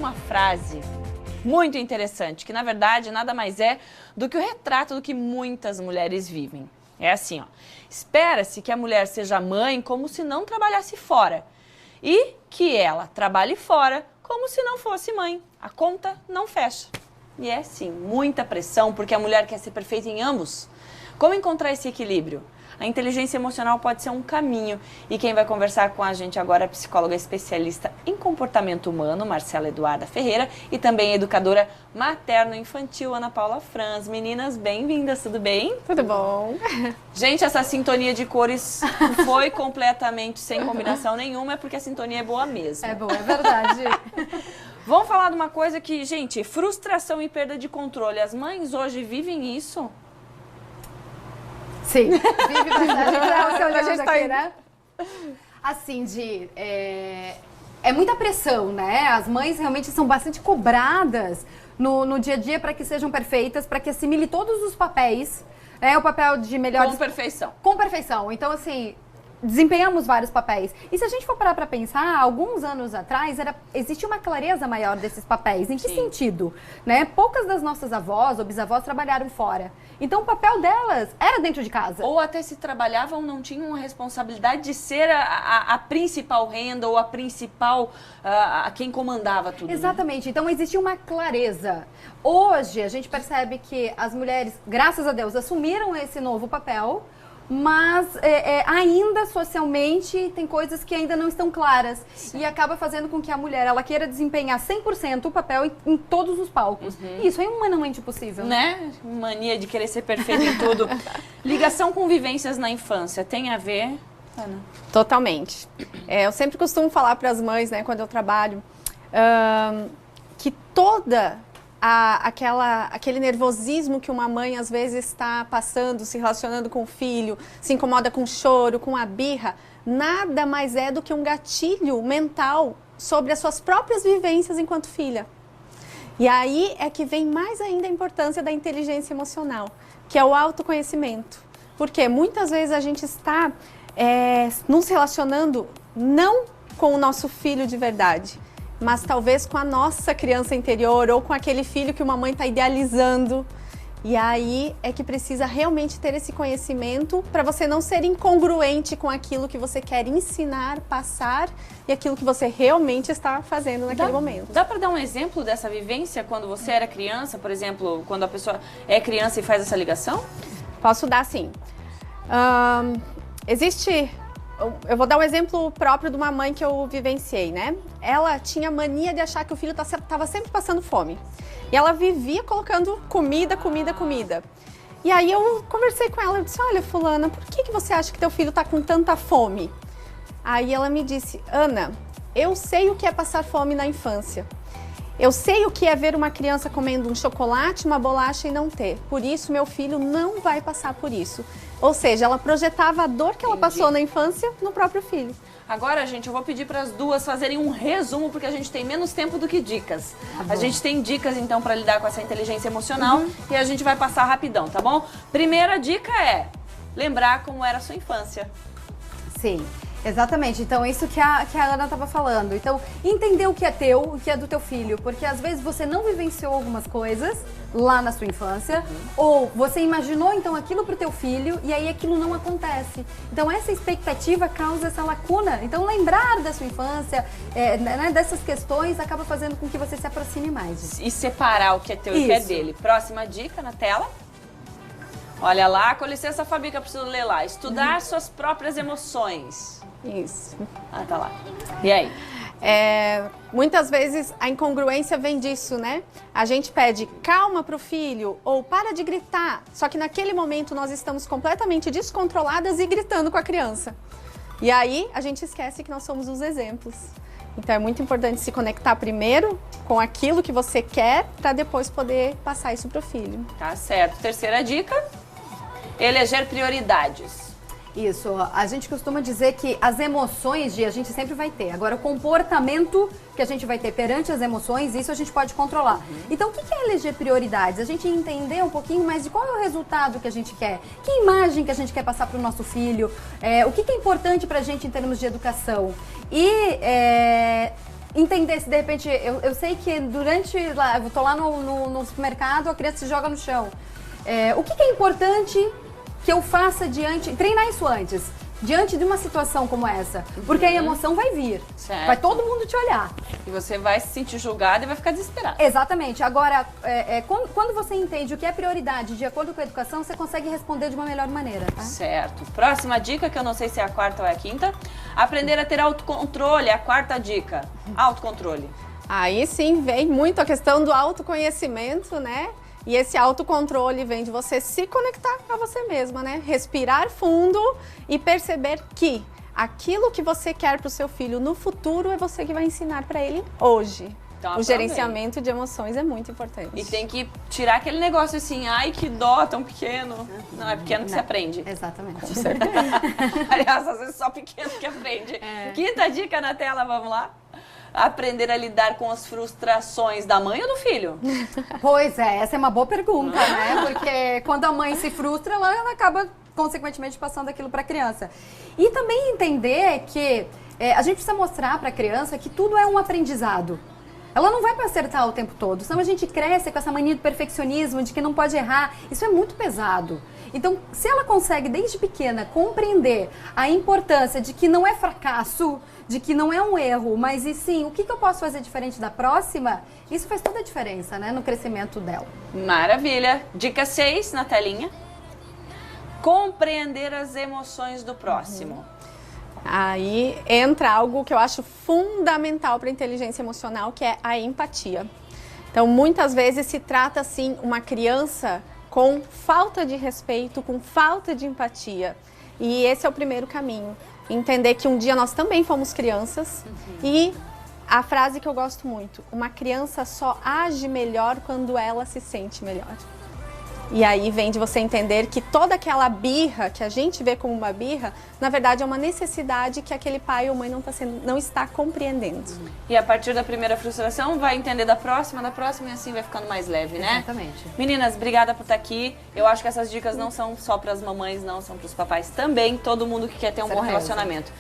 uma frase muito interessante, que na verdade nada mais é do que o retrato do que muitas mulheres vivem. É assim, ó. Espera-se que a mulher seja mãe como se não trabalhasse fora e que ela trabalhe fora como se não fosse mãe. A conta não fecha. E é sim, muita pressão porque a mulher quer ser perfeita em ambos. Como encontrar esse equilíbrio? A inteligência emocional pode ser um caminho e quem vai conversar com a gente agora é a psicóloga especialista em comportamento humano, Marcela Eduarda Ferreira, e também a educadora materno-infantil, Ana Paula Franz. Meninas, bem-vindas, tudo bem? Tudo bom. Gente, essa sintonia de cores foi completamente sem combinação nenhuma, é porque a sintonia é boa mesmo. É boa, é verdade. Vamos falar de uma coisa que, gente, frustração e perda de controle. As mães hoje vivem isso? Sim, vive bastante. A gente tá aqui, indo. né? Assim, é muita pressão, né? As mães realmente são bastante cobradas no dia a dia para que sejam perfeitas, para que assimile todos os papéis, né? O papel de melhor... Com perfeição. Com perfeição. Então, assim, desempenhamos vários papéis. E se a gente for parar para pensar, alguns anos atrás, existia uma clareza maior desses papéis. Em que Sim. sentido? Né? Poucas das nossas avós ou bisavós trabalharam fora. Então, o papel delas era dentro de casa. Ou até se trabalhavam, não tinham a responsabilidade de ser a principal renda ou a principal, a quem comandava tudo. Exatamente. Então, existia uma clareza. Hoje, a gente percebe que as mulheres, graças a Deus, assumiram esse novo papel, mas ainda socialmente tem coisas que ainda não estão claras. Sim. E acaba fazendo com que a mulher ela queira desempenhar 100% o papel em todos os palcos. E isso é humanamente impossível. Né? Mania de querer ser perfeita em tudo. Ligação com vivências na infância tem a ver, Ana? Totalmente. Eu sempre costumo falar para as mães, né, quando eu trabalho, que aquele nervosismo que uma mãe às vezes está passando, se relacionando com o filho, se incomoda com o choro, com a birra, nada mais é do que um gatilho mental sobre as suas próprias vivências enquanto filha. E aí é que vem mais ainda a importância da inteligência emocional, que é o autoconhecimento. Porque muitas vezes a gente está nos relacionando não com o nosso filho de verdade, mas talvez com a nossa criança interior ou com aquele filho que uma mãe está idealizando. E aí é que precisa realmente ter esse conhecimento para você não ser incongruente com aquilo que você quer ensinar, passar e aquilo que você realmente está fazendo naquele momento. Dá para dar um exemplo dessa vivência quando você era criança, por exemplo, quando a pessoa é criança e faz essa ligação? Posso dar sim. Eu vou dar um exemplo próprio de uma mãe que eu vivenciei, né? Ela tinha mania de achar que o filho estava sempre passando fome. E ela vivia colocando comida. E aí eu conversei com ela, eu disse, olha, fulana, por que você acha que teu filho está com tanta fome? Aí ela me disse, Ana, eu sei o que é passar fome na infância. Eu sei o que é ver uma criança comendo um chocolate, uma bolacha e não ter. Por isso, meu filho não vai passar por isso. Ou seja, ela projetava a dor que ela passou na infância no próprio filho. Agora, gente, eu vou pedir para as duas fazerem um resumo, porque a gente tem menos tempo do que dicas. A gente tem dicas, então, para lidar com essa inteligência emocional e a gente vai passar rapidão, tá bom? Primeira dica é lembrar como era a sua infância. Sim. Exatamente, então isso que a Ana estava falando. Então, entender o que é teu, o que é do teu filho, porque às vezes você não vivenciou algumas coisas lá na sua infância, ou você imaginou então aquilo pro teu filho e aí aquilo não acontece. Então essa expectativa causa essa lacuna. Então lembrar da sua infância, né, dessas questões, acaba fazendo com que você se aproxime mais. E separar o que é teu e o que é dele. Próxima dica na tela. Olha lá, com licença, Fabi, que eu preciso ler lá. Estudar suas próprias emoções. Isso. Ah, tá lá. E aí? Muitas vezes a incongruência vem disso, né? A gente pede calma pro filho ou para de gritar, só que naquele momento nós estamos completamente descontroladas e gritando com a criança. E aí a gente esquece que nós somos os exemplos. Então é muito importante se conectar primeiro com aquilo que você quer para depois poder passar isso pro filho. Tá certo. Terceira dica, eleger prioridades. Isso, a gente costuma dizer que as emoções a gente sempre vai ter. Agora, o comportamento que a gente vai ter perante as emoções, isso a gente pode controlar. Então, o que é eleger prioridades? A gente entender um pouquinho mais de qual é o resultado que a gente quer, que imagem que a gente quer passar para o nosso filho, o que é importante para a gente em termos de educação. E entender se de repente, eu sei que durante, eu tô lá no supermercado, a criança se joga no chão. O que é importante que eu faça treinar isso antes, diante de uma situação como essa? Porque a emoção vai vir, Certo. vai todo mundo te olhar. E você vai se sentir julgada e vai ficar desesperada. Exatamente. Agora, quando você entende o que é prioridade de acordo com a educação, você consegue responder de uma melhor maneira, tá? Certo. Próxima dica, que eu não sei se é a quarta ou é a quinta. Aprender a ter autocontrole, a quarta dica. Autocontrole. Aí sim vem muito a questão do autoconhecimento, né? E esse autocontrole vem de você se conectar a você mesma, né? Respirar fundo e perceber que aquilo que você quer para o seu filho no futuro é você que vai ensinar para ele hoje. Então, o gerenciamento de emoções é muito importante. E tem que tirar aquele negócio assim, ai, que dó, tão pequeno. Não, é pequeno que se aprende. Exatamente. Aliás, às vezes só pequeno que aprende. Quinta dica na tela, vamos lá? Aprender a lidar com as frustrações da mãe ou do filho? Pois é, essa é uma boa pergunta, né? Porque quando a mãe se frustra, ela acaba, consequentemente, passando aquilo para a criança. E também entender que a gente precisa mostrar para a criança que tudo é um aprendizado. Ela não vai para acertar o tempo todo, senão a gente cresce com essa mania do perfeccionismo, de que não pode errar. Isso é muito pesado. Então, se ela consegue, desde pequena, compreender a importância de que não é fracasso, de que não é um erro, mas e sim, o que eu posso fazer diferente da próxima, isso faz toda a diferença, né, no crescimento dela. Maravilha. Dica 6 na telinha. Compreender as emoções do próximo. Aí entra algo que eu acho fundamental para a inteligência emocional, que é a empatia. Então, muitas vezes se trata, assim, uma criança com falta de respeito, com falta de empatia. E esse é o primeiro caminho. Entender que um dia nós também fomos crianças. E a frase que eu gosto muito, uma criança só age melhor quando ela se sente melhor. E aí vem de você entender que toda aquela birra que a gente vê como uma birra, na verdade é uma necessidade que aquele pai ou mãe não está compreendendo. E a partir da primeira frustração, vai entender da próxima e assim vai ficando mais leve, né? Exatamente. Meninas, obrigada por estar aqui. Eu acho que essas dicas não são só para as mamães, não, são para os papais também. Todo mundo que quer ter um bom Certeza. relacionamento.